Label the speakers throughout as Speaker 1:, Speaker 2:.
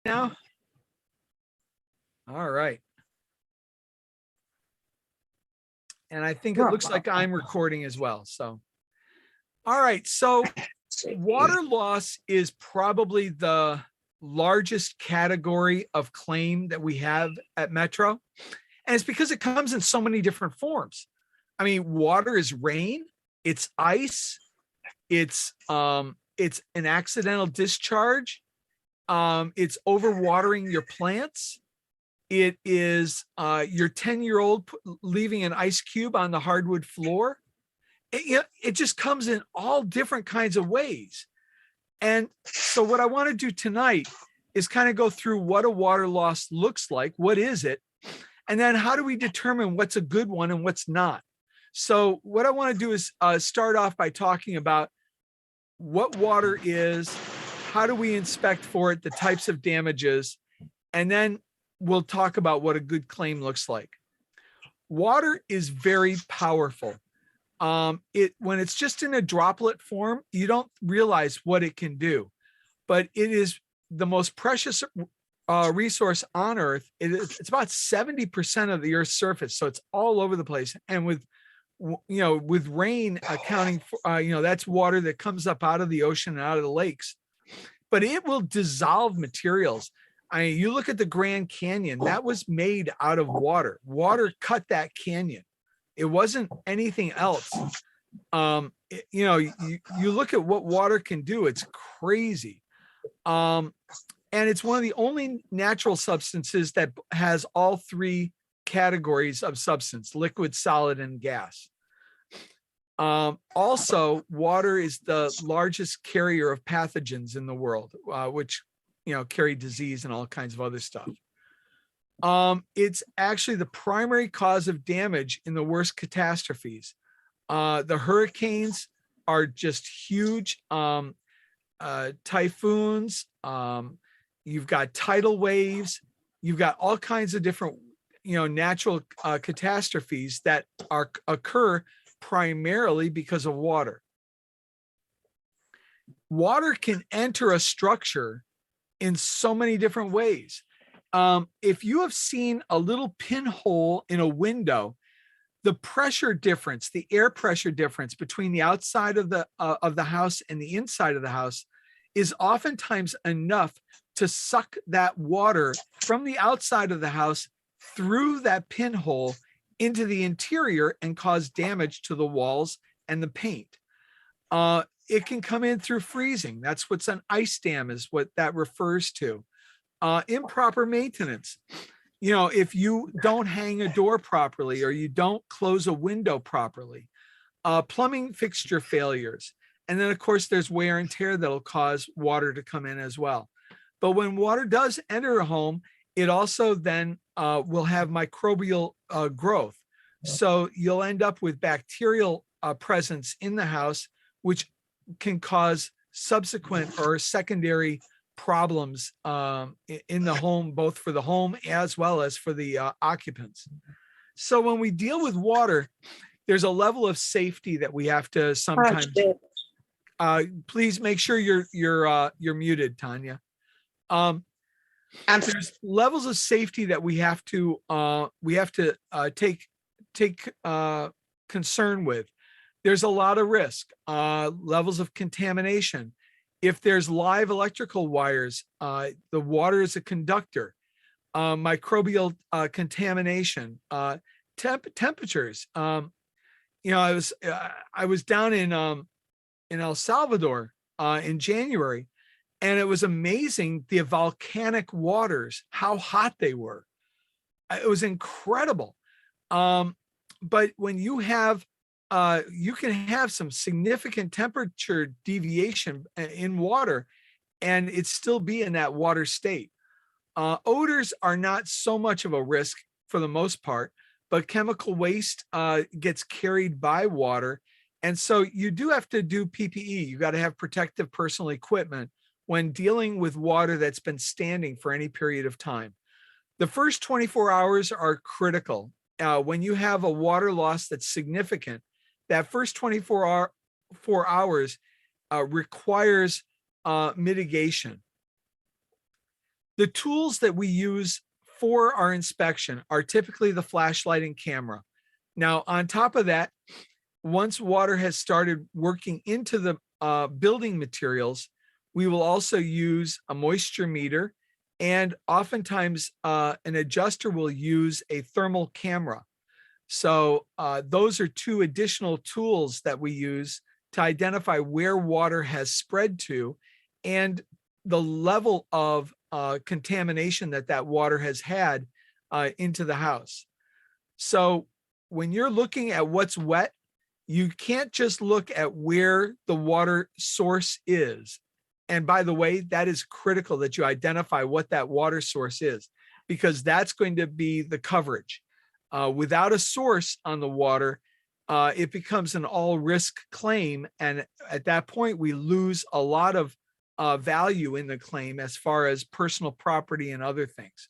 Speaker 1: now? All right. And I think it looks like I'm recording as well. So, all right. So water loss is probably the largest category of claim that we have at Metro. And it's because it comes in so many different forms. I mean, water is rain, it's ice, it's an accidental discharge, it's overwatering your plants. It is your 10-year-old leaving an ice cube on the hardwood floor. It just comes in all different kinds of ways. And so what I want to do tonight is kind of go through what a water loss looks like. What is it? And then how do we determine what's a good one and what's not? So what I want to do is start off by talking about what water is, how do we inspect for it, the types of damages, and then we'll talk about what a good claim looks like. Water is very powerful. When it's just in a droplet form, you don't realize what it can do, but it is the most precious resource on Earth. It's about 70% of the Earth's surface, so it's all over the place. And with rain accounting for, that's water that comes up out of the ocean and out of the lakes, but it will dissolve materials. I mean, you look at the Grand Canyon, that was made out of water. Water cut that canyon. It wasn't anything else. You look at what water can do, it's crazy. And it's one of the only natural substances that has all three categories of substance: liquid, solid, and gas. Also, water is the largest carrier of pathogens in the world, which carry disease and all kinds of other stuff. It's actually the primary cause of damage in the worst catastrophes. The hurricanes are just huge. Typhoons, you've got tidal waves, you've got all kinds of different, natural catastrophes that occur primarily because of water. Water can enter a structure in so many different ways. If you have seen a little pinhole in a window, the pressure difference, the air pressure difference between the outside of the house and the inside of the house is oftentimes enough to suck that water from the outside of the house through that pinhole into the interior and cause damage to the walls and the paint. It can come in through freezing. That's what's an ice dam, is what that refers to. Improper maintenance. If you don't hang a door properly or you don't close a window properly, plumbing fixture failures. And then, of course, there's wear and tear that'll cause water to come in as well. But when water does enter a home, it also then will have microbial growth. So you'll end up with bacterial presence in the house, which can cause subsequent or secondary problems in the home, both for the home as well as for the occupants. So when we deal with water, there's a level of safety that we have to sometimes. Please make sure you're muted, Tanya. There's levels of safety that we have to take concern with. There's a lot of risk, levels of contamination. If there's live electrical wires, the water is a conductor. Microbial contamination, temperatures. I was down in El Salvador in January, and it was amazing, the volcanic waters, how hot they were. It was incredible. But when you have you can have some significant temperature deviation in water and it still be in that water state. Odors are not so much of a risk for the most part, but chemical waste gets carried by water. And so you do have to do PPE. You got to have protective personal equipment when dealing with water that's been standing for any period of time. The first 24 hours are critical. When you have a water loss that's significant, that first 24 hours requires mitigation. The tools that we use for our inspection are typically the flashlight and camera. Now, on top of that, once water has started working into the building materials, we will also use a moisture meter, and oftentimes an adjuster will use a thermal camera. So those are two additional tools that we use to identify where water has spread to and the level of contamination that water has had into the house. So when you're looking at what's wet, you can't just look at where the water source is. And by the way, that is critical that you identify what that water source is, because that's going to be the coverage. Without a source on the water, it becomes an all risk claim. And at that point, we lose a lot of value in the claim as far as personal property and other things.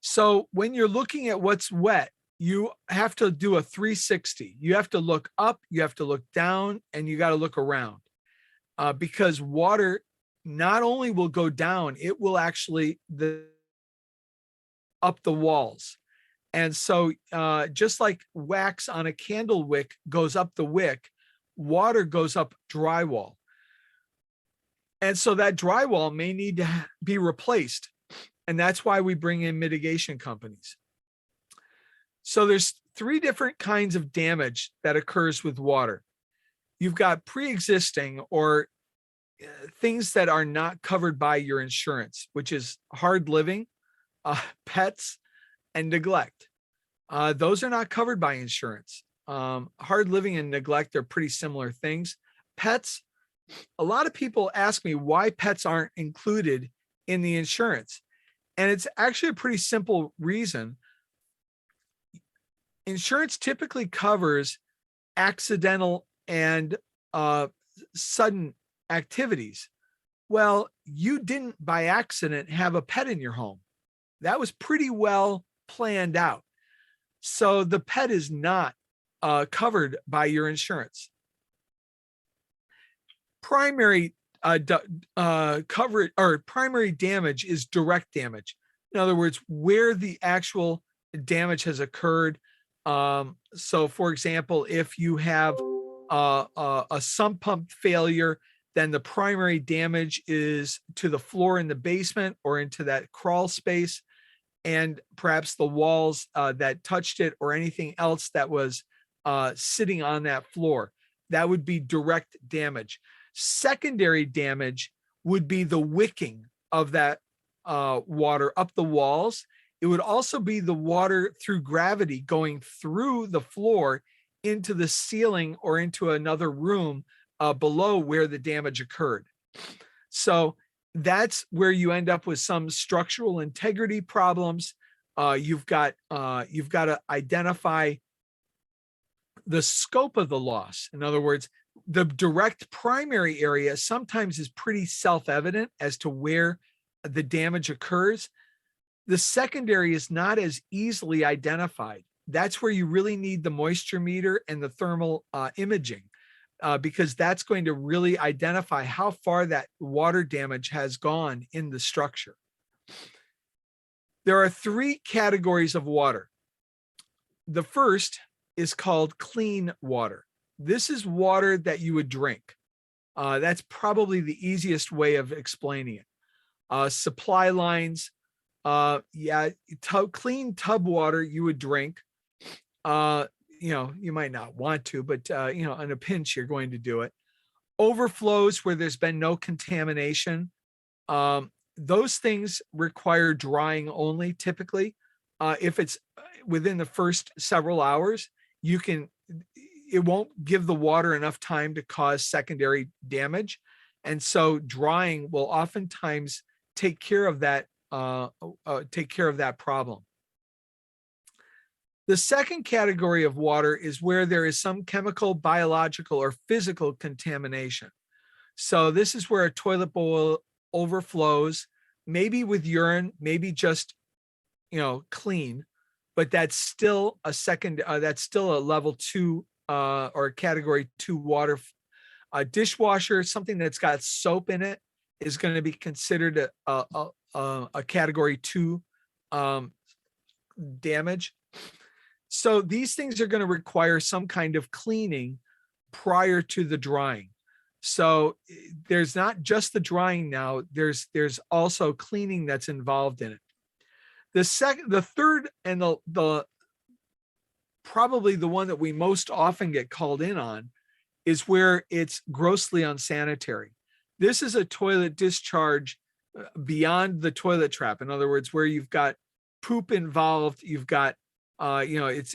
Speaker 1: So when you're looking at what's wet, you have to do a 360. You have to look up, you have to look down, and you got to look around because water not only will go down, it will actually up the walls. And so just like wax on a candle wick goes up the wick, water goes up drywall. And so that drywall may need to be replaced. And that's why we bring in mitigation companies. So there's three different kinds of damage that occurs with water. You've got pre-existing or things that are not covered by your insurance, which is hard living, pets, and neglect. Those are not covered by insurance. Hard living and neglect are pretty similar things. Pets, a lot of people ask me why pets aren't included in the insurance. And it's actually a pretty simple reason. Insurance typically covers accidental and sudden activities. Well, you didn't by accident have a pet in your home. That was pretty well planned out. So the pet is not covered by your insurance. Primary coverage or primary damage is direct damage. In other words, where the actual damage has occurred. So for example, if you have a sump pump failure, then the primary damage is to the floor in the basement or into that crawl space, and perhaps the walls that touched it or anything else that was sitting on that floor. That would be direct damage. Secondary damage would be the wicking of that water up the walls. It would also be the water through gravity going through the floor into the ceiling or into another room below where the damage occurred. So that's where you end up with some structural integrity problems. You've got to identify the scope of the loss. In other words, the direct primary area sometimes is pretty self-evident as to where the damage occurs. The secondary is not as easily identified. That's where you really need the moisture meter and the thermal imaging, because that's going to really identify how far that water damage has gone in the structure. There are three categories of water. The first is called clean water. This is water that you would drink. That's probably the easiest way of explaining it. Supply lines, clean tub water you would drink. You might not want to, but in a pinch, you're going to do it. Overflows where there's been no contamination. Those things require drying only typically. If it's within the first several hours, it won't give the water enough time to cause secondary damage. And so drying will oftentimes take care of that problem. The second category of water is where there is some chemical, biological, or physical contamination. So this is where a toilet bowl overflows, maybe with urine, maybe just, clean, but that's still a level 2 or category 2 water. A dishwasher, something that's got soap in it, is going to be considered a category 2 damage. So these things are going to require some kind of cleaning prior to the drying. So there's not just the drying now, there's also cleaning that's involved in it. The third, and the probably the one that we most often get called in on, is where it's grossly unsanitary. This is a toilet discharge beyond the toilet trap. In other words, where you've got poop involved, you've got it's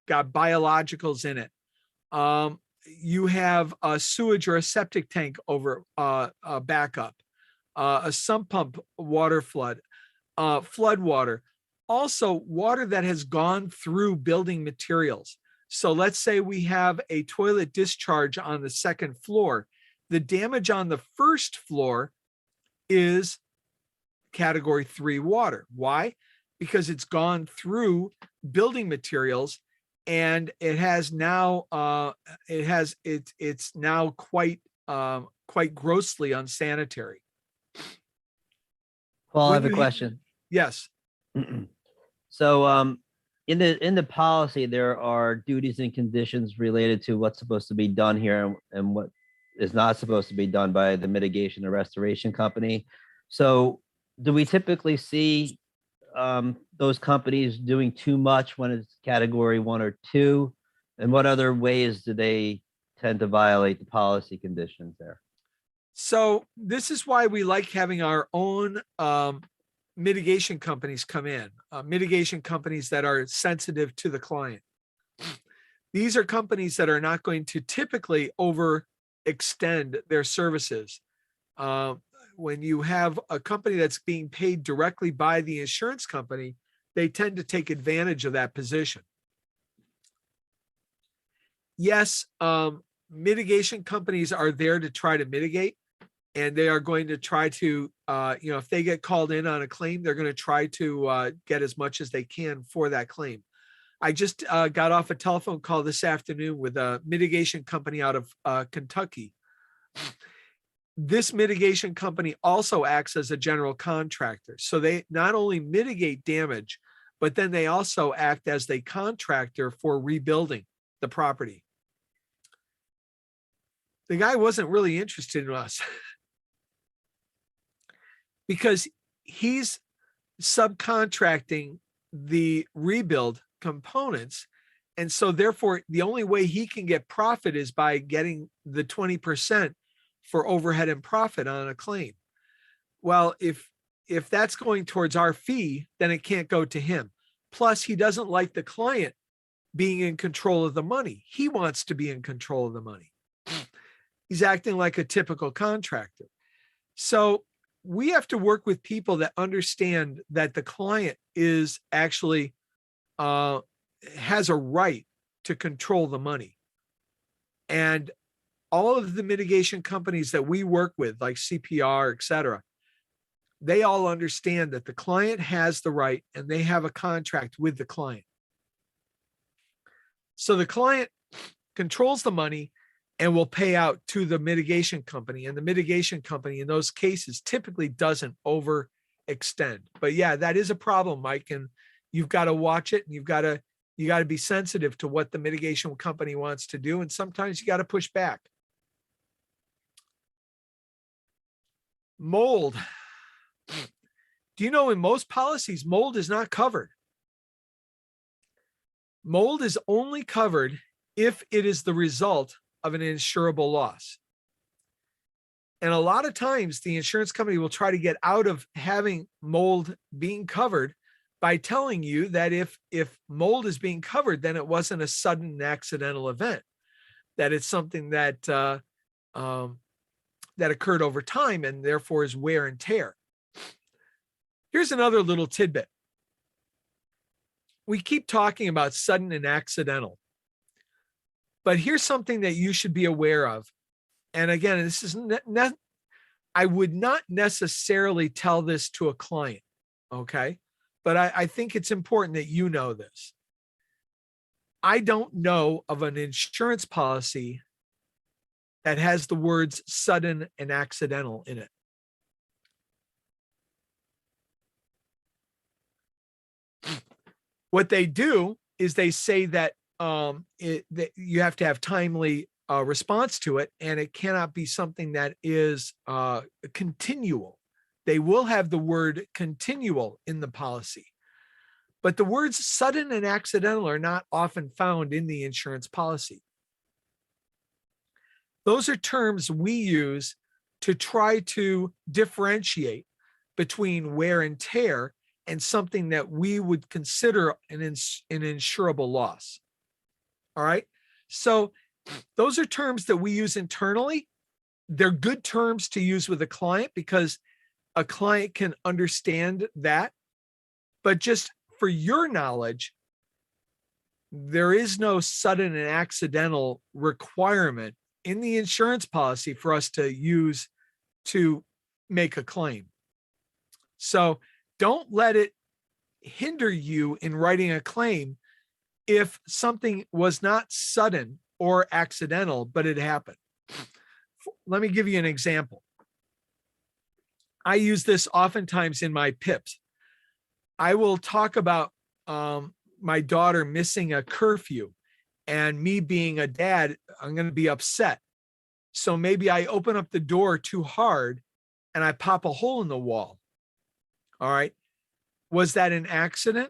Speaker 1: got biologicals in it. You have a sewage or a septic tank over a backup, a sump pump water flood, flood water, also water that has gone through building materials. So let's say we have a toilet discharge on the second floor. The damage on the first floor is category 3 water. Why? Because it's gone through building materials, and it has now it's now quite grossly unsanitary.
Speaker 2: Paul, I have a question.
Speaker 1: Yes.
Speaker 2: So in the policy, there are duties and conditions related to what's supposed to be done here and what is not supposed to be done by the mitigation and restoration company. So do we typically see those companies doing too much when it's category 1 or 2? And what other ways do they tend to violate the policy conditions there?
Speaker 1: So this is why we like having our own mitigation companies come in, mitigation companies that are sensitive to the client. These are companies that are not going to typically overextend their services. When you have a company that's being paid directly by the insurance company, they tend to take advantage of that position. Yes, mitigation companies are there to try to mitigate, and they are going to try to, if they get called in on a claim, they're going to try to get as much as they can for that claim. I just got off a telephone call this afternoon with a mitigation company out of Kentucky. This mitigation company also acts as a general contractor. So they not only mitigate damage, but then they also act as the contractor for rebuilding the property. The guy wasn't really interested in us because he's subcontracting the rebuild components. And so therefore, the only way he can get profit is by getting the 20% for overhead and profit on a claim. Well, if that's going towards our fee, then it can't go to him. Plus, he doesn't like the client being in control of the money. He wants to be in control of the money. He's acting like a typical contractor. So we have to work with people that understand that the client is actually has a right to control the money. And all of the mitigation companies that we work with, like CPR, et cetera, they all understand that the client has the right and they have a contract with the client. So the client controls the money and will pay out to the mitigation company. And the mitigation company in those cases typically doesn't overextend. But yeah, that is a problem, Mike. And you've got to watch it, and you got to be sensitive to what the mitigation company wants to do. And sometimes you got to push back. Mold. Do you know in most policies, mold is not covered? Mold is only covered if it is the result of an insurable loss. And a lot of times the insurance company will try to get out of having mold being covered by telling you that if mold is being covered, then it wasn't a sudden accidental event, that it's something that that occurred over time and therefore is wear and tear. Here's another little tidbit. We keep talking about sudden and accidental, but here's something that you should be aware of. And again, this is I would not necessarily tell this to a client, okay? But I think it's important that you know this. I don't know of an insurance policy that has the words sudden and accidental in it. What they do is they say that that you have to have timely response to it, and it cannot be something that is continual. They will have the word continual in the policy, but the words sudden and accidental are not often found in the insurance policy. Those are terms we use to try to differentiate between wear and tear and something that we would consider an insurable loss. All right. So those are terms that we use internally. They're good terms to use with a client because a client can understand that. But just for your knowledge, there is no sudden and accidental requirement in the insurance policy for us to use to make a claim. So don't let it hinder you in writing a claim if something was not sudden or accidental, but it happened. Let me give you an example. I use this oftentimes in my PIPs. I will talk about my daughter missing a curfew, and me being a dad, I'm going to be upset. So maybe I open up the door too hard and I pop a hole in the wall. All right. Was that an accident?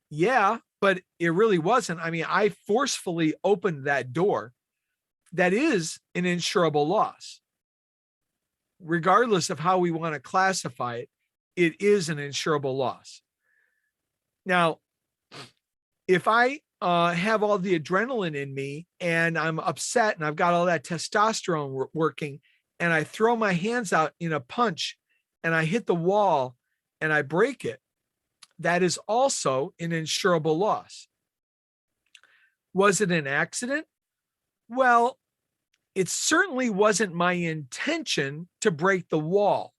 Speaker 1: Yeah, but it really wasn't. I mean, I forcefully opened that door. That is an insurable loss. Regardless of how we want to classify it, it is an insurable loss. Now, if I have all the adrenaline in me and I'm upset and I've got all that testosterone working and I throw my hands out in a punch and I hit the wall and I break it, that is also an insurable loss. Was it an accident? Well, it certainly wasn't my intention to break the wall.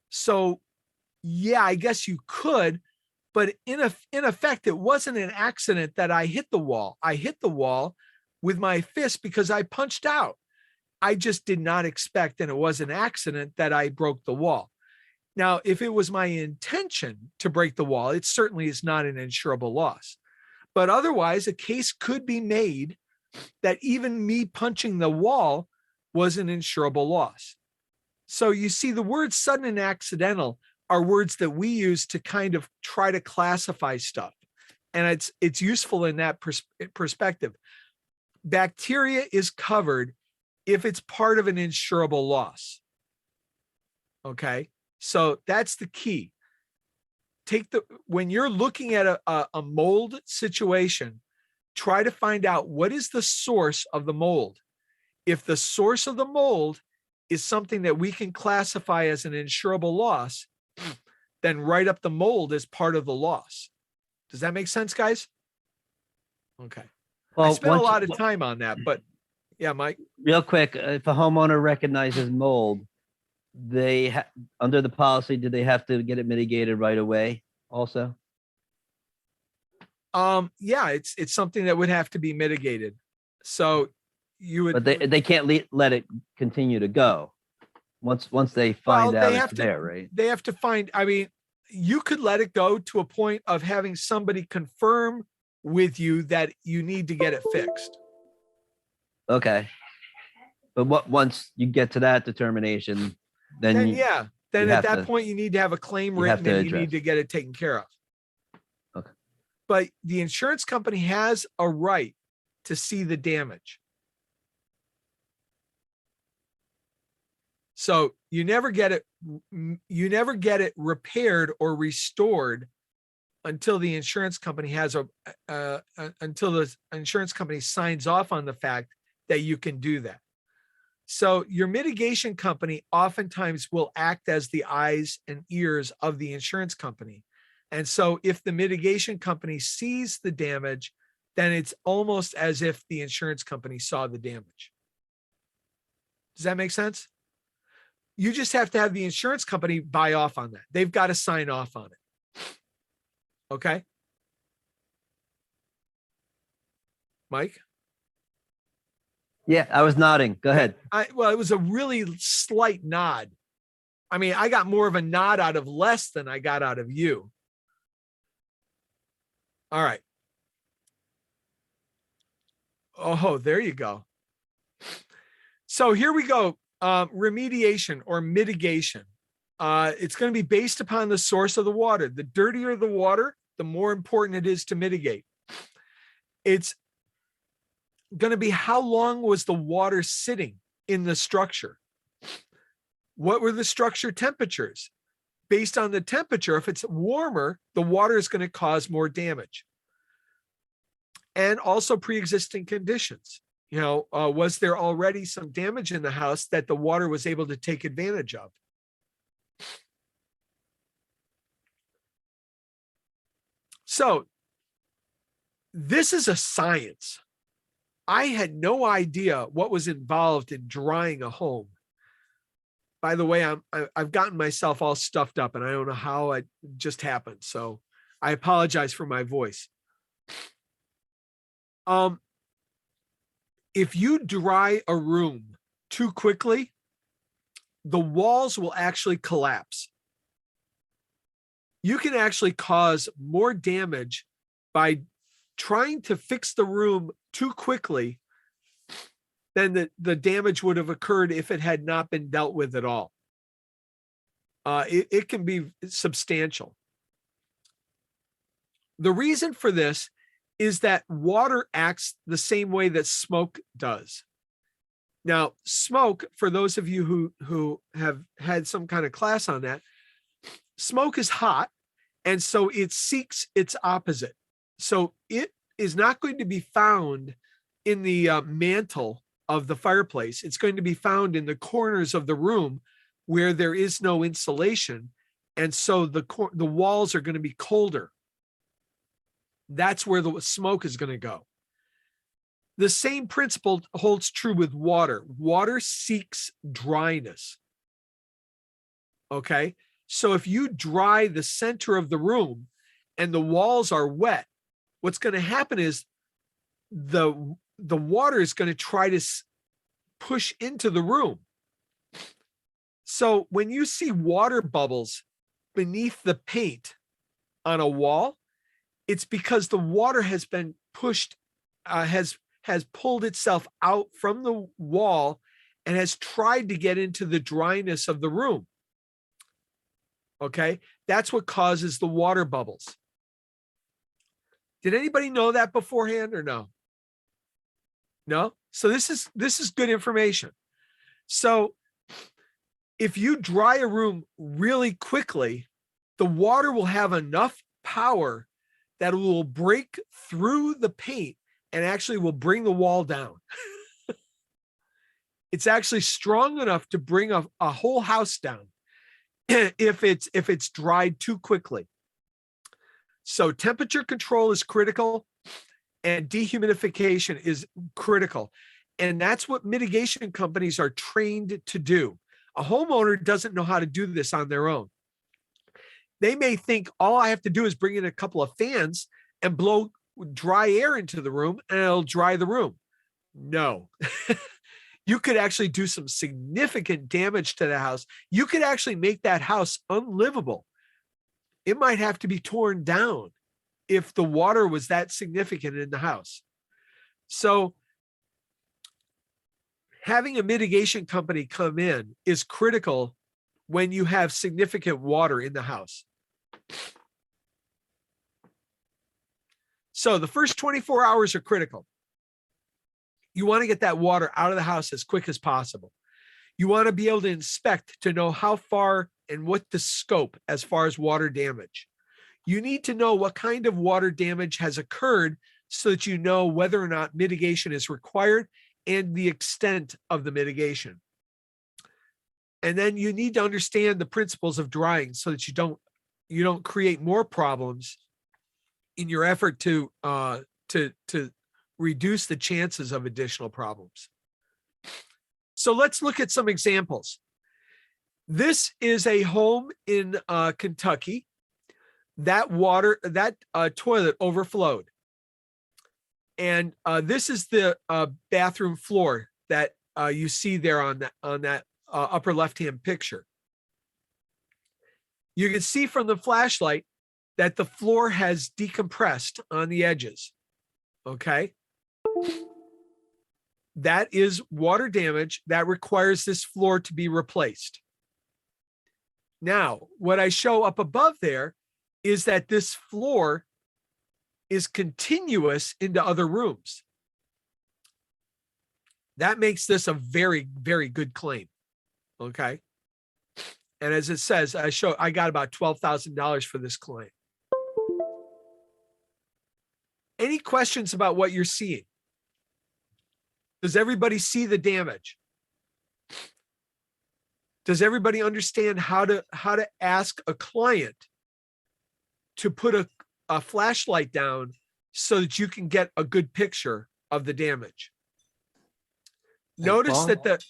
Speaker 1: So, yeah, I guess you could, but in effect, it wasn't an accident that I hit the wall. I hit the wall with my fist because I punched out. I just did not expect, and it was an accident that I broke the wall. Now, if it was my intention to break the wall, it certainly is not an insurable loss. But otherwise, a case could be made that even me punching the wall was an insurable loss. So you see, the words sudden and accidental are words that we use to kind of try to classify stuff. And it's useful in that perspective. Bacteria is covered if it's part of an insurable loss. Okay. So that's the key. When you're looking at a mold situation, try to find out what is the source of the mold. If the source of the mold is something that we can classify as an insurable loss, then write up the mold as part of the loss. Does that make sense, guys? Okay. Well, I spent a lot of time on that, but yeah, Mike.
Speaker 2: Real quick, if a homeowner recognizes mold, under the policy, do they have to get it mitigated right away also?
Speaker 1: Yeah, it's something that would have to be mitigated. So you would,
Speaker 2: but they can't let it continue to go once they find out it's there, right?
Speaker 1: They have to find, I mean, you could let it go to a point of having somebody confirm with you that you need to get it fixed.
Speaker 2: Okay. But once you get to that determination, then at that
Speaker 1: point you need to have a claim written and you need to get it taken care of.
Speaker 2: Okay.
Speaker 1: But the insurance company has a right to see the damage. So you never get it repaired or restored until the insurance company until the insurance company signs off on the fact that you can do that. So your mitigation company oftentimes will act as the eyes and ears of the insurance company. And so if the mitigation company sees the damage, then it's almost as if the insurance company saw the damage. Does that make sense? You just have to have the insurance company buy off on that. They've got to sign off on it. Okay. Mike?
Speaker 2: Yeah, I was nodding. Go ahead.
Speaker 1: Well, it was a really slight nod. I mean, I got more of a nod out of Les than I got out of you. All right. Oh, there you go. So here we go. Remediation or mitigation. It's going to be based upon the source of the water. The dirtier the water, the more important it is to mitigate. It's going to be how long was the water sitting in the structure? What were the structure temperatures? Based on the temperature, if it's warmer, the water is going to cause more damage. And also pre-existing conditions. Was there already some damage in the house that the water was able to take advantage of? So this is a science. I had no idea what was involved in drying a home. By the way, I've gotten myself all stuffed up and I don't know how it just happened. So I apologize for my voice. If you dry a room too quickly, the walls will actually collapse. You can actually cause more damage by trying to fix the room too quickly than the damage would have occurred if it had not been dealt with at all. It can be substantial. The reason for this is that water acts the same way that smoke does. Now, smoke, for those of you who have had some kind of class on that, smoke is hot, and so it seeks its opposite. So it is not going to be found in the mantle of the fireplace. It's going to be found in the corners of the room where there is no insulation, and so the walls are going to be colder. That's where the smoke is going to go. The same principle holds true with water. Water seeks dryness. Okay? So if you dry the center of the room and the walls are wet, what's going to happen is the water is going to try to push into the room. So when you see water bubbles beneath the paint on a wall, it's because the water has been pushed, has pulled itself out from the wall and has tried to get into the dryness of the room. Okay, that's what causes the water bubbles. Did anybody know that beforehand or no? No? So this is good information. So if you dry a room really quickly, the water will have enough power that it will break through the paint and actually will bring the wall down. It's actually strong enough to bring a whole house down if it's dried too quickly. So temperature control is critical and dehumidification is critical. And that's what mitigation companies are trained to do. A homeowner doesn't know how to do this on their own. They may think all I have to do is bring in a couple of fans and blow dry air into the room and it'll dry the room. No. You could actually do some significant damage to the house. You could actually make that house unlivable. It might have to be torn down if the water was that significant in the house. So having a mitigation company come in is critical when you have significant water in the house. So the first 24 hours are critical. You want to get that water out of the house as quick as possible. You want to be able to inspect to know how far and what the scope as far as water damage. You need to know what kind of water damage has occurred so that you know whether or not mitigation is required and the extent of the mitigation. And then you need to understand the principles of drying so that you don't create more problems in your effort to reduce the chances of additional problems. So let's look at some examples. This is a home in Kentucky. That toilet overflowed. And this is the bathroom floor that you see there on that upper left-hand picture. You can see from the flashlight that the floor has decompressed on the edges. Okay. That is water damage that requires this floor to be replaced. Now, what I show up above there is that this floor is continuous into other rooms. That makes this a very, very good claim. Okay. And as it says, I got about $12,000 for this claim. Any questions about what you're seeing? Does everybody see the damage? Does everybody understand how to ask a client to put a flashlight down so that you can get a good picture of the damage? Notice that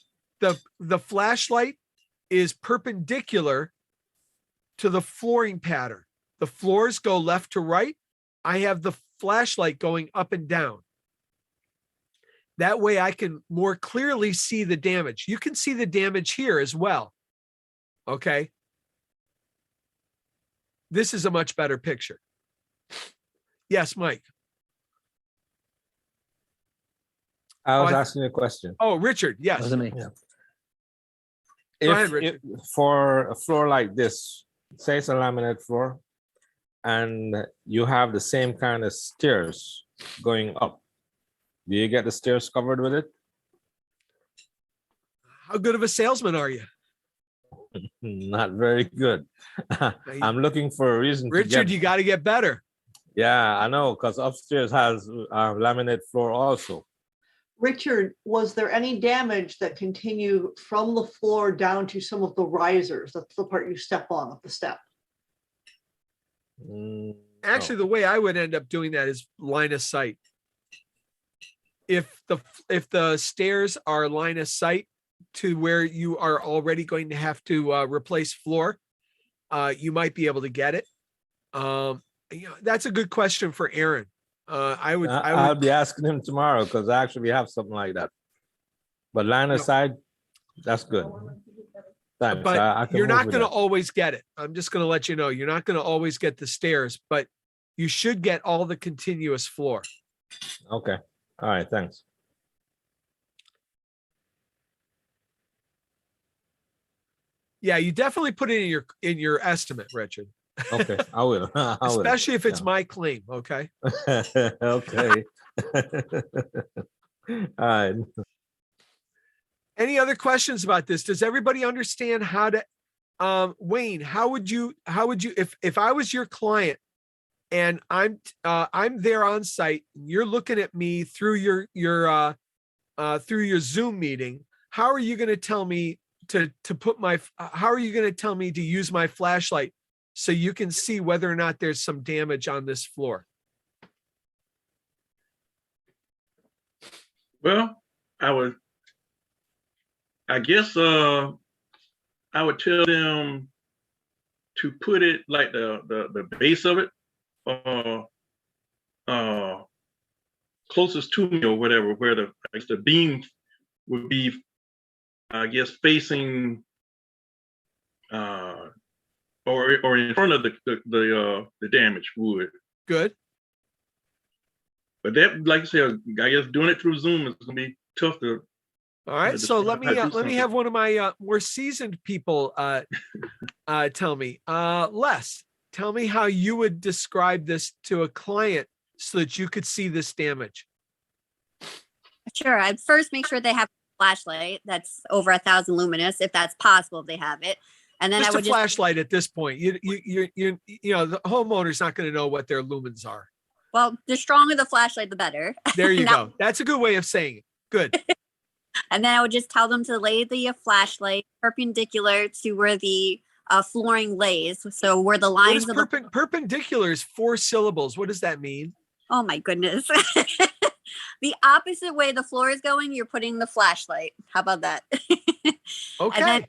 Speaker 1: the flashlight is perpendicular to the flooring pattern. The floors go left to right. I have the flashlight going up and down. That way I can more clearly see the damage. You can see the damage here as well. Okay. This is a much better picture. Yes, Mike.
Speaker 3: I was asking you a question.
Speaker 1: Oh, Richard. Yes.
Speaker 2: Wasn't me.
Speaker 3: Yeah.
Speaker 1: Go ahead, Richard.
Speaker 3: For a floor like this, say it's a laminate floor, and you have the same kind of stairs going up, do you get the stairs covered with it?
Speaker 1: How good of a salesman are you?
Speaker 3: Not very good. I'm looking for a reason.
Speaker 1: Richard, you got to get better.
Speaker 3: Yeah, I know, because upstairs has laminate floor also.
Speaker 4: Richard, was there any damage that continued from the floor down to some of the risers? That's the part you step on the step.
Speaker 1: Actually, the way I would end up doing that is line of sight. If the stairs are line of sight to where you are already going to have to replace floor, you might be able to get it. That's a good question for Aaron. I'll
Speaker 3: be asking him tomorrow, because I actually have something like that. But line of sight, that's good. Thanks.
Speaker 1: But you're not going to always get it. I'm just going to let you know, you're not going to always get the stairs, but you should get all the continuous floor.
Speaker 3: Okay. All right. Thanks.
Speaker 1: Yeah, you definitely put it in your estimate, Richard.
Speaker 3: Okay, I will.
Speaker 1: Especially if it's my claim. Okay.
Speaker 3: Okay. All right.
Speaker 1: Any other questions about this? Does everybody understand how to, Wayne, how would you, if I was your client and I'm there on site, and you're looking at me through your Zoom meeting, how are you going to tell me how are you going to tell me to use my flashlight so you can see whether or not there's some damage on this floor?
Speaker 5: Well, I would tell them to put it like the base of it closest to me, or whatever, where the beam would be, I guess, facing or in front of the damaged wood.
Speaker 1: Good.
Speaker 5: But that, like I said, I guess doing it through Zoom is gonna be tough to.
Speaker 1: All right, so let me have one of my more seasoned people tell me. Les, tell me how you would describe this to a client so that you could see this damage.
Speaker 6: Sure. I'd first make sure they have a flashlight that's over 1,000 luminous, if that's possible, if they have it. And then
Speaker 1: just
Speaker 6: I would
Speaker 1: a flashlight at this point. You know, the homeowner's not going to know what their lumens are.
Speaker 6: Well, the stronger the flashlight, the better.
Speaker 1: There you go. That's a good way of saying it. Good.
Speaker 6: And then I would just tell them to lay the flashlight perpendicular to where the flooring lays. So where the lines of
Speaker 1: perpendicular is 4 syllables. What does that mean?
Speaker 6: Oh my goodness. The opposite way the floor is going, you're putting the flashlight. How about that?
Speaker 1: Okay.
Speaker 6: And then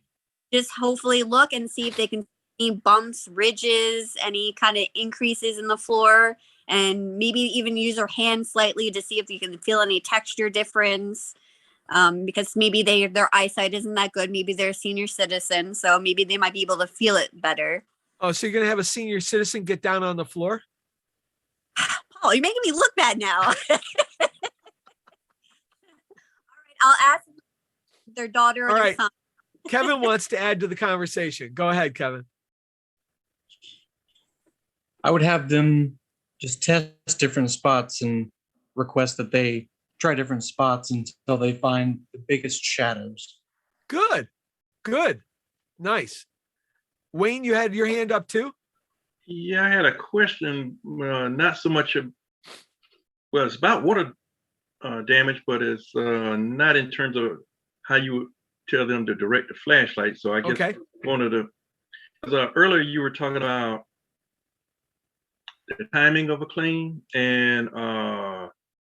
Speaker 6: just hopefully look and see if they can see bumps, ridges, any kind of increases in the floor, and maybe even use your hand slightly to see if you can feel any texture difference. because maybe their eyesight isn't that good. Maybe they're a senior citizen, so maybe they might be able to feel it better.
Speaker 1: Oh, so you're gonna have a senior citizen get down on the floor?
Speaker 6: Paul, you're making me look bad now. All right, I'll ask their daughter or
Speaker 1: All
Speaker 6: their
Speaker 1: right.
Speaker 6: son.
Speaker 1: Kevin wants to add to the conversation. Go ahead, Kevin.
Speaker 7: I would have them just test different spots and request that they try different spots until they find the biggest shadows.
Speaker 1: Good. Good. Nice. Wayne, you had your hand up too?
Speaker 5: Yeah, I had a question, not so much, well, it's about water damage, but it's not in terms of how you would tell them to direct the flashlight. So I guess
Speaker 1: Okay.
Speaker 5: wanted to, 'cause, earlier you were talking about the timing of a claim, and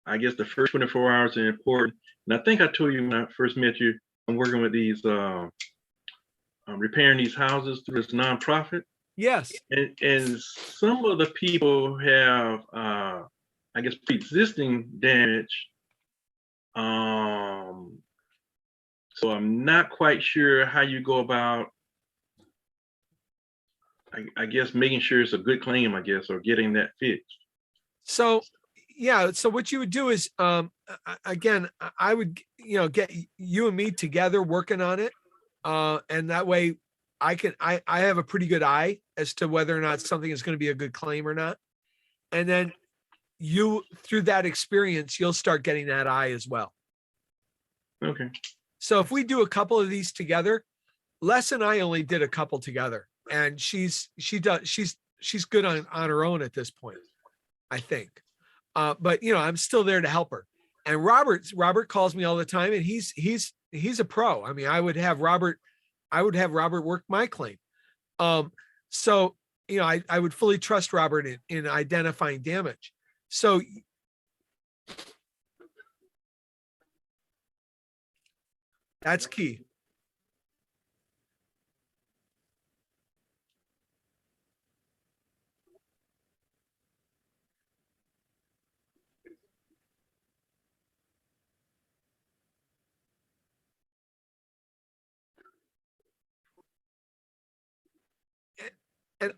Speaker 5: I guess the first 24 hours are important. And I think I told you when I first met you, I'm working with these repairing these houses through this nonprofit.
Speaker 1: Yes.
Speaker 5: And some of the people have, I guess, pre-existing damage. So I'm not quite sure how you go about, I guess, making sure it's a good claim, I guess, or getting that fixed.
Speaker 1: So, yeah. So what you would do is, again, I would, get you and me together working on it. And that way I have a pretty good eye as to whether or not something is going to be a good claim or not. And then you, through that experience, you'll start getting that eye as well.
Speaker 5: Okay.
Speaker 1: So if we do a couple of these together, Les and I only did a couple together, and she's good on her own at this point, I think. But I'm still there to help her. And Robert calls me all the time, and he's a pro. I mean, I would have Robert work my claim. So I would fully trust Robert in identifying damage. So that's key. And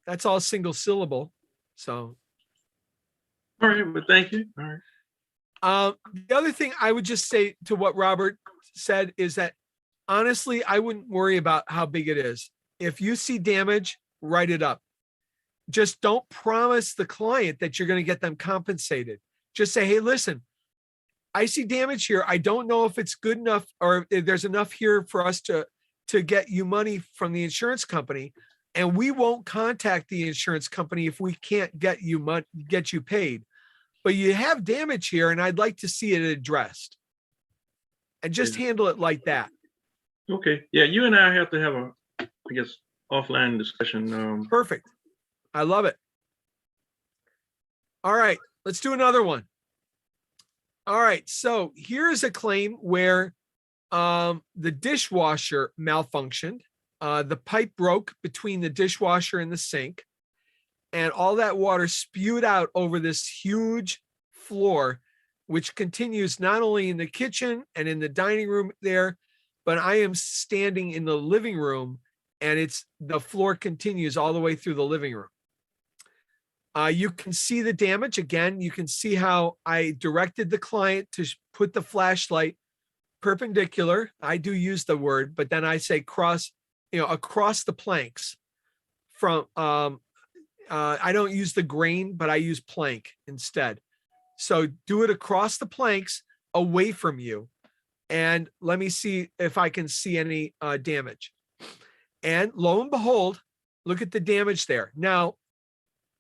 Speaker 1: that's all single syllable. So
Speaker 5: All right, well, thank you. All right.
Speaker 1: the other thing I would just say to what Robert said is that honestly, I wouldn't worry about how big it is. If you see damage, write it up. Just don't promise the client that you're going to get them compensated. Just say, hey, listen, I see damage here. I don't know if it's good enough or if there's enough here for us to get you money from the insurance company. And we won't contact the insurance company if we can't get you paid. But you have damage here, and I'd like to see it addressed. And just handle it like that.
Speaker 5: Okay. Yeah, you and I have to have a, I guess, offline discussion.
Speaker 1: Perfect. I love it. All right, let's do another one. All right, so here's a claim where the dishwasher malfunctioned. The pipe broke between the dishwasher and the sink, and all that water spewed out over this huge floor, which continues not only in the kitchen and in the dining room there, but I am standing in the living room, and the floor continues all the way through the living room. You can see the damage. Again, you can see how I directed the client to put the flashlight perpendicular. I do use the word, but then I say across the planks from, I don't use the grain, but I use plank instead. So do it across the planks away from you. And let me see if I can see any damage. And lo and behold, look at the damage there. Now,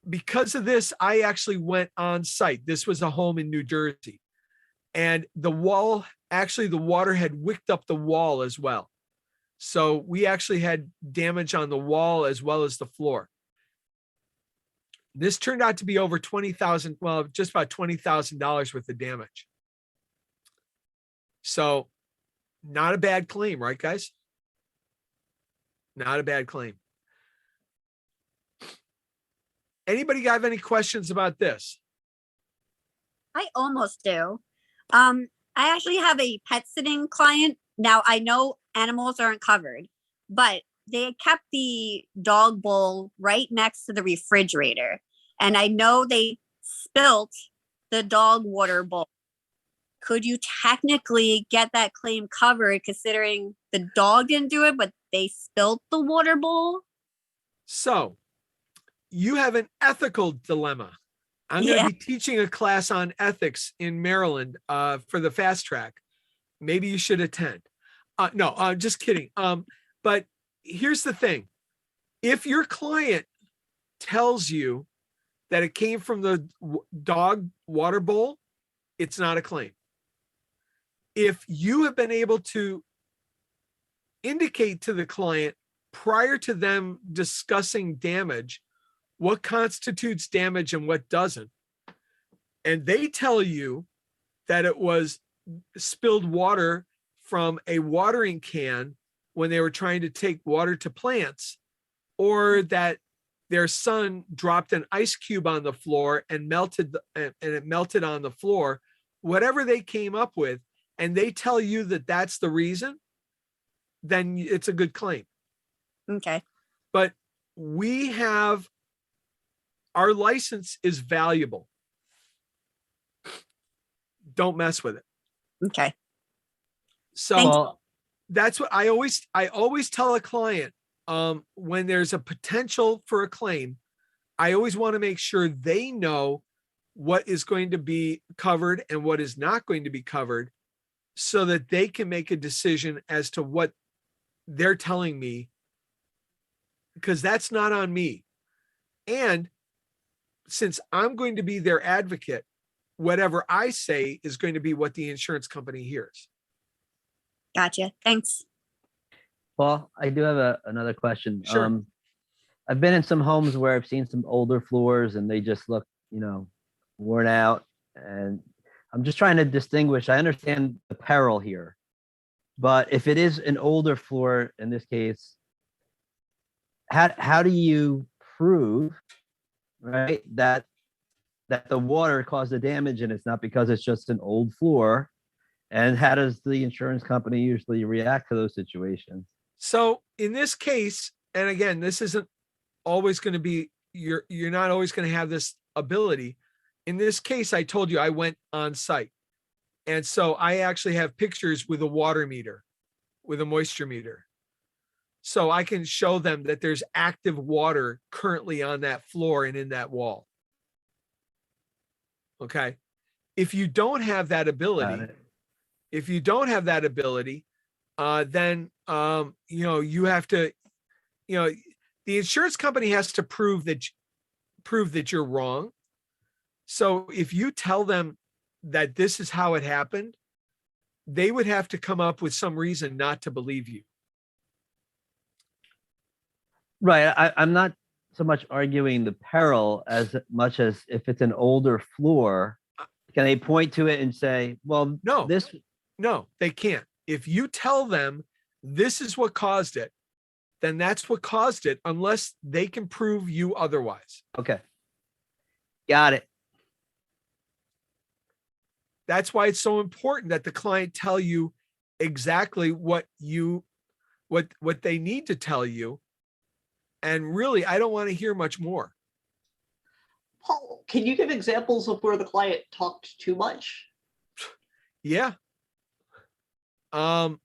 Speaker 1: because of this, I actually went on site. This was a home in New Jersey. And the water had wicked up the wall as well. So we actually had damage on the wall as well as the floor. This turned out to be over $20,000, well, just about $20,000 worth of damage. So not a bad claim, right, guys? Not a bad claim. Anybody have any questions about this?
Speaker 6: I almost do. I actually have a pet sitting client. Now I know animals aren't covered, but they kept the dog bowl right next to the refrigerator. And I know they spilt the dog water bowl. Could you technically get that claim covered considering the dog didn't do it, but they spilt the water bowl?
Speaker 1: So you have an ethical dilemma. I'm going
Speaker 6: Yeah.
Speaker 1: to be teaching a class on ethics in Maryland for the fast track. Maybe you should attend. No, I'm just kidding. But here's the thing. If your client tells you that it came from the dog water bowl, it's not a claim. If you have been able to indicate to the client prior to them discussing damage, what constitutes damage and what doesn't, and they tell you that it was spilled water from a watering can when they were trying to take water to plants, or that their son dropped an ice cube on the floor and it melted on the floor, whatever they came up with, and they tell you that that's the reason, then it's a good claim.
Speaker 6: Okay.
Speaker 1: But our license is valuable. Don't mess with it.
Speaker 6: Okay.
Speaker 1: So
Speaker 6: Thank you.
Speaker 2: Well,
Speaker 1: that's what I always tell a client, when there's a potential for a claim, I always want to make sure they know what is going to be covered and what is not going to be covered, so that they can make a decision as to what they're telling me, because that's not on me. And since I'm going to be their advocate, whatever I say is going to be what the insurance company hears.
Speaker 6: Gotcha. Thanks.
Speaker 2: Paul, I do have another question.
Speaker 1: Sure.
Speaker 2: I've been in some homes where I've seen some older floors and they just look, worn out. And I'm just trying to distinguish. I understand the peril here, but if it is an older floor in this case, how do you prove, right, that the water caused the damage and it's not because it's just an old floor? And how does the insurance company usually react to those situations?
Speaker 1: So in this case, and again, this isn't always going to be, you're not always going to have this ability. In this case, I told you I went on site. And so I actually have pictures with a water meter, with a moisture meter. So I can show them that there's active water currently on that floor and in that wall. Okay. If you don't have that ability, then you have to, the insurance company has to prove that you're wrong. So if you tell them that this is how it happened, they would have to come up with some reason not to believe you.
Speaker 2: Right. I'm not so much arguing the peril as much as if it's an older floor, can they point to it and say, well,
Speaker 1: No, they can't. If you tell them this is what caused it, then that's what caused it, unless they can prove you otherwise.
Speaker 2: Okay. Got it.
Speaker 1: That's why it's so important that the client tell you exactly what they need to tell you. And really, I don't want to hear much more.
Speaker 4: Paul, can you give examples of where the client talked too much?
Speaker 1: Yeah. I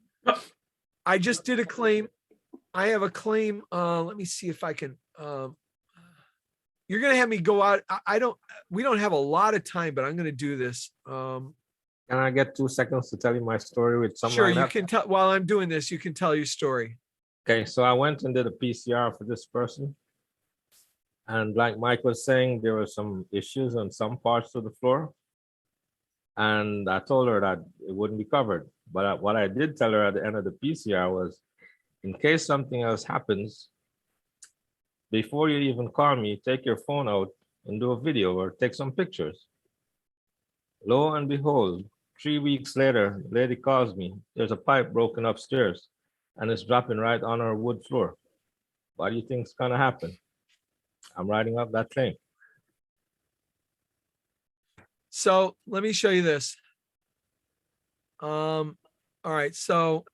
Speaker 1: just did a claim. I have a claim. Let me see if I can, you're going to have me go out. We don't have a lot of time, but I'm going to do this.
Speaker 3: Can I get 2 seconds to tell you my story with something
Speaker 1: Sure,
Speaker 3: like
Speaker 1: you
Speaker 3: that?
Speaker 1: can tell while I'm doing this, you can tell your story.
Speaker 3: Okay, so I went and did a PCR for this person. And like Mike was saying, there were some issues on some parts of the floor. And I told her that it wouldn't be covered. But what I did tell her at the end of the PCR was, in case something else happens, before you even call me, take your phone out and do a video or take some pictures. Lo and behold, 3 weeks later, the lady calls me. There's a pipe broken upstairs and it's dropping right on our wood floor. What do you think is gonna happen? I'm writing up that claim.
Speaker 1: So let me show you this. All right, so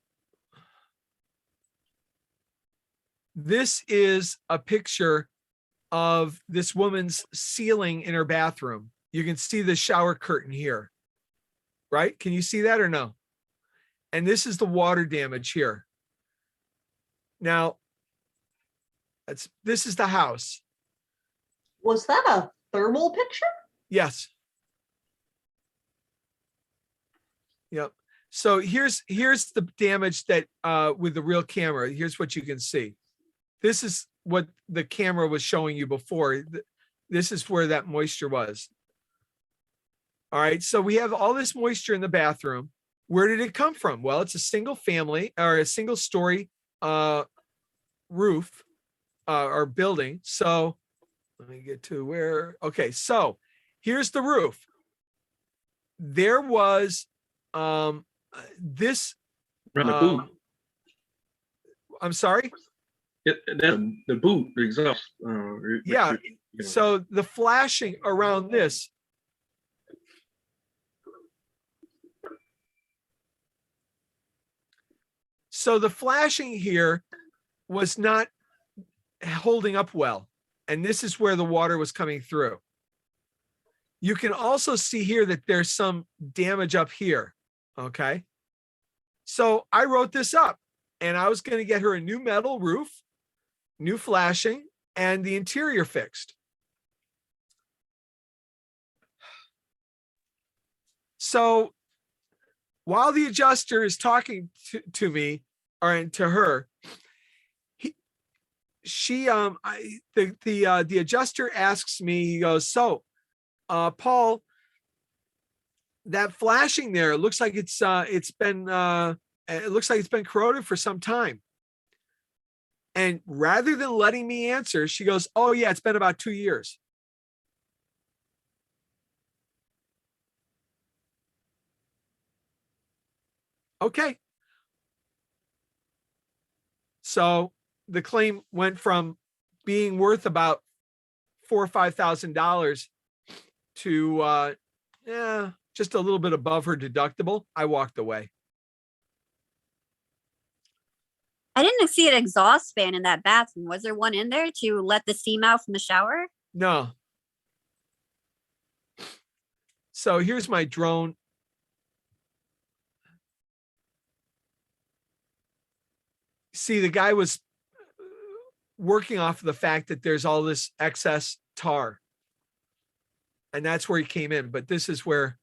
Speaker 1: this is a picture of this woman's ceiling in her bathroom. You can see the shower curtain here, right? Can you see that or no? And this is the water damage here. Now, this is the house.
Speaker 4: Was that a thermal picture?
Speaker 1: Yes. Yep. So here's the damage that with the real camera. Here's what you can see. This is what the camera was showing you before. This is where that moisture was. All right. So we have all this moisture in the bathroom. Where did it come from? Well, it's a single family or a single story roof or building. So let me get to where. Okay. So here's the roof. There was this.
Speaker 5: Around the boot.
Speaker 1: I'm sorry.
Speaker 5: That's the boot, the exhaust.
Speaker 1: Yeah.
Speaker 5: You know.
Speaker 1: So the flashing around this. So the flashing here was not holding up well. And this is where the water was coming through. You can also see here that there's some damage up here. Okay. So I wrote this up and I was going to get her a new metal roof, new flashing, and the interior fixed. So while the adjuster is talking to me or to her, the adjuster asks me, he goes, so Paul, that flashing there, it looks like it looks like it's been corroded for some time. And rather than letting me answer, she goes, oh yeah, it's been about 2 years. Okay. So the claim went from being worth about $4,000 or $5,000 to just a little bit above her deductible. I walked away.
Speaker 6: I didn't see an exhaust fan in that bathroom. Was there one in there to let the steam out from the shower?
Speaker 1: No. So here's my drone. See, the guy was working off of the fact that there's all this excess tar. And that's where he came in. But this is where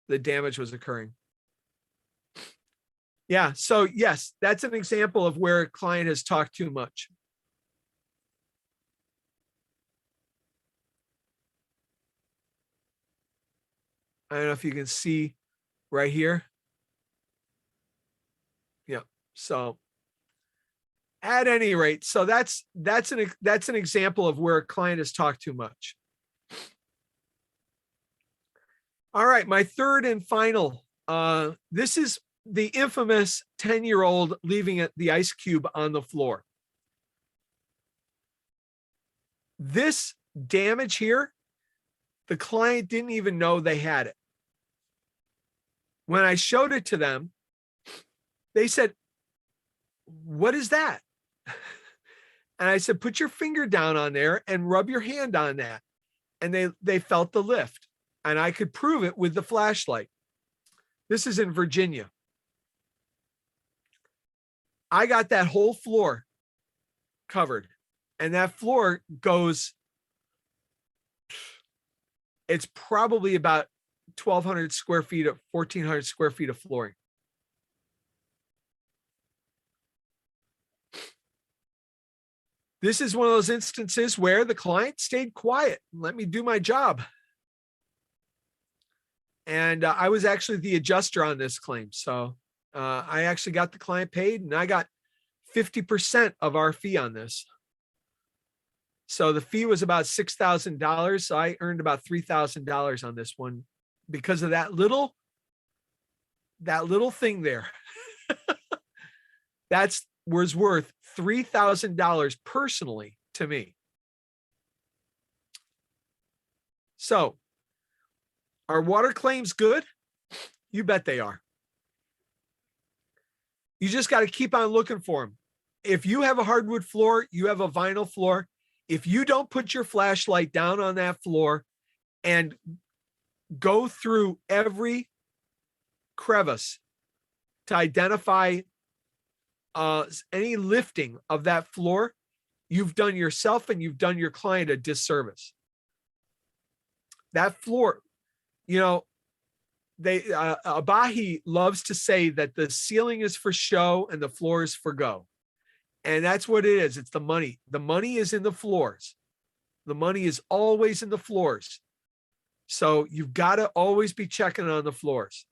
Speaker 1: the damage was occurring. Yeah. So yes, that's an example of where a client has talked too much. I don't know if you can see right here. Yeah. So at any rate, so that's an example of where a client has talked too much. All right, my third and final. This is the infamous 10-year-old leaving the ice cube on the floor. This damage here, the client didn't even know they had it. When I showed it to them, they said, what is that? And I said, put your finger down on there and rub your hand on that. And they felt the lift. And I could prove it with the flashlight. This is in Virginia. I got that whole floor covered. And that floor goes, it's probably about 1,200 square feet of 1,400 square feet of flooring. This is one of those instances where the client stayed quiet and let me do my job. And I was actually the adjuster on this claim. So I actually got the client paid and I got 50% of our fee on this. So the fee was about $6,000. So I earned about $3,000 on this one because of that little thing there. That's was worth $3,000 personally to me. So Are water claims good? You bet they are. You just got to keep on looking for them. If you have a hardwood floor, you have a vinyl floor. If you don't put your flashlight down on that floor and go through every crevice to identify any lifting of that floor, you've done yourself and you've done your client a disservice. That floor, you know, Abahi loves to say that the ceiling is for show and the floor is for go. And that's what it is. It's the money. The money is in the floors. The money is always in the floors. So you've got to always be checking on the floors.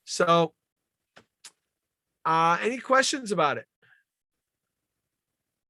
Speaker 1: So any questions about it?